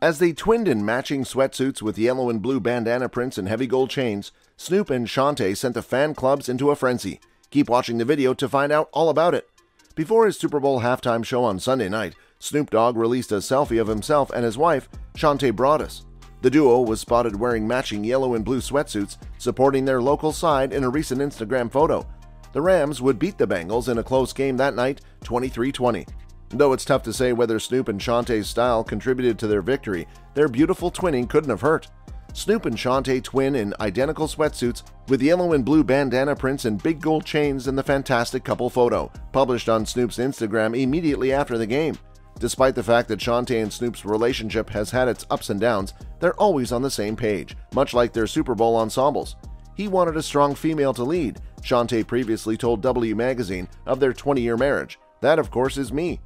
As they twinned in matching sweatsuits with yellow and blue bandana prints and heavy gold chains, Snoop and Shantae sent the fan clubs into a frenzy. Keep watching the video to find out all about it. Before his Super Bowl halftime show on Sunday night, Snoop Dogg released a selfie of himself and his wife, Shantae Broaddus. The duo was spotted wearing matching yellow and blue sweatsuits, supporting their local side in a recent Instagram photo. The Rams would beat the Bengals in a close game that night, 23-20. Though it's tough to say whether Snoop and Shantae's style contributed to their victory, their beautiful twinning couldn't have hurt. Snoop and Shantae twin in identical sweatsuits with yellow and blue bandana prints and big gold chains in the fantastic couple photo, published on Snoop's Instagram immediately after the game. Despite the fact that Shantae and Snoop's relationship has had its ups and downs, they're always on the same page, much like their Super Bowl ensembles. He wanted a strong female to lead. Shantae previously told W magazine of their 20-year marriage. That, of course, is me.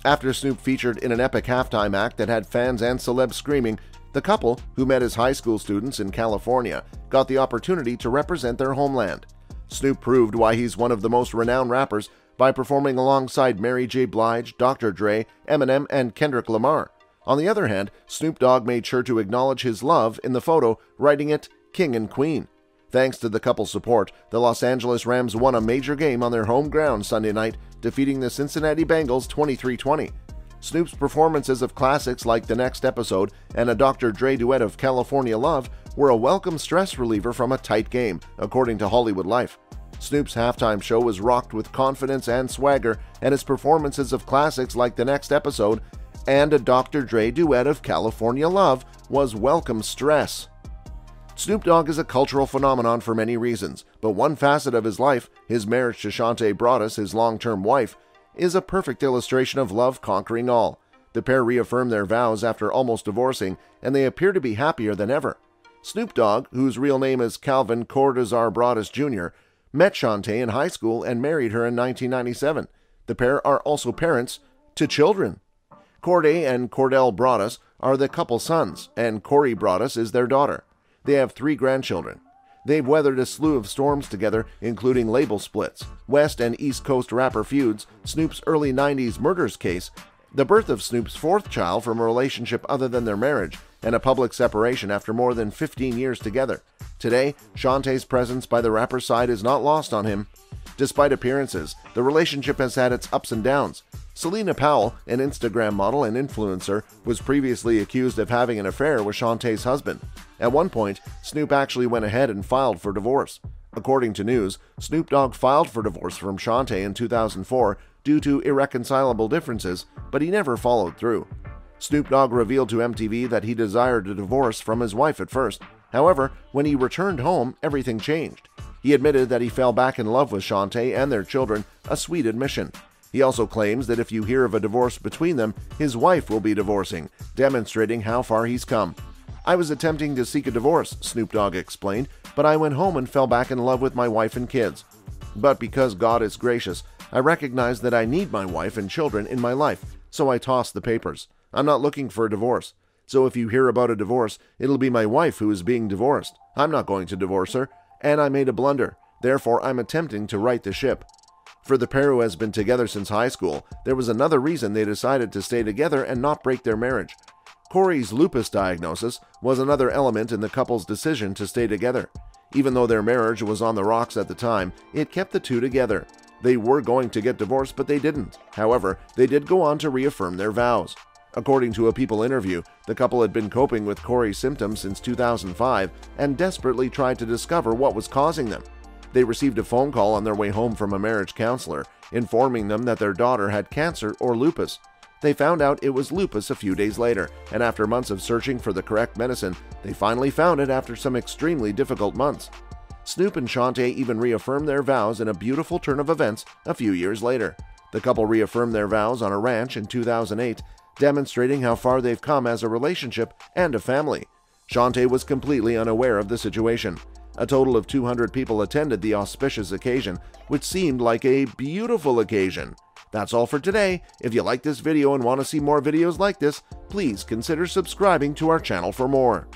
After Snoop featured in an epic halftime act that had fans and celebs screaming, the couple, who met as high school students in California, got the opportunity to represent their homeland. Snoop proved why he's one of the most renowned rappers by performing alongside Mary J. Blige, Dr. Dre, Eminem, and Kendrick Lamar. On the other hand, Snoop Dogg made sure to acknowledge his love in the photo, writing it King and Queen. Thanks to the couple's support, the Los Angeles Rams won a major game on their home ground Sunday night, defeating the Cincinnati Bengals 23-20. Snoop's performances of classics like The Next Episode and a Dr. Dre duet of California Love were a welcome stress reliever from a tight game, according to Hollywood Life. Snoop's halftime show was rocked with confidence and swagger, and his performances of classics like The Next Episode and a Dr. Dre duet of California Love was welcome stress. Snoop Dogg is a cultural phenomenon for many reasons, but one facet of his life, his marriage to Shantae Broaddus, his long-term wife, is a perfect illustration of love conquering all. The pair reaffirmed their vows after almost divorcing, and they appear to be happier than ever. Snoop Dogg, whose real name is Calvin Cordazar Broaddus Jr., met Shantae in high school and married her in 1997. The pair are also parents to children. Corday and Cordell Broaddus are the couple's sons, and Corey Broaddus is their daughter. They have 3 grandchildren. They've weathered a slew of storms together, including label splits, West and East Coast rapper feuds, Snoop's early 90s murders case, the birth of Snoop's 4th child from a relationship other than their marriage, and a public separation after more than 15 years together. Today, Shantae's presence by the rapper's side is not lost on him. Despite appearances, the relationship has had its ups and downs. Selena Powell, an Instagram model and influencer, was previously accused of having an affair with Shantae's husband. At one point, Snoop actually went ahead and filed for divorce. According to news, Snoop Dogg filed for divorce from Shantae in 2004 due to irreconcilable differences, but he never followed through. Snoop Dogg revealed to MTV that he desired a divorce from his wife at first. However, when he returned home, everything changed. He admitted that he fell back in love with Shantae and their children, a sweet admission. He also claims that if you hear of a divorce between them, his wife will be divorcing, demonstrating how far he's come. "I was attempting to seek a divorce," Snoop Dogg explained, "but I went home and fell back in love with my wife and kids. But because God is gracious, I recognize that I need my wife and children in my life, so I tossed the papers. I'm not looking for a divorce. So if you hear about a divorce, it'll be my wife who is being divorced. I'm not going to divorce her, and I made a blunder. Therefore, I'm attempting to right the ship." For the pair who has been together since high school, there was another reason they decided to stay together and not break their marriage. Corey's lupus diagnosis was another element in the couple's decision to stay together. Even though their marriage was on the rocks at the time, it kept the two together. They were going to get divorced, but they didn't. However, they did go on to reaffirm their vows. According to a People interview, the couple had been coping with Corey's symptoms since 2005 and desperately tried to discover what was causing them. They received a phone call on their way home from a marriage counselor, informing them that their daughter had cancer or lupus. They found out it was lupus a few days later, and after months of searching for the correct medicine, they finally found it after some extremely difficult months. Snoop and Shantae even reaffirmed their vows in a beautiful turn of events a few years later. The couple reaffirmed their vows on a ranch in 2008, demonstrating how far they've come as a relationship and a family. Shantae was completely unaware of the situation. A total of 200 people attended the auspicious occasion, which seemed like a beautiful occasion. That's all for today. If you like this video and want to see more videos like this, please consider subscribing to our channel for more.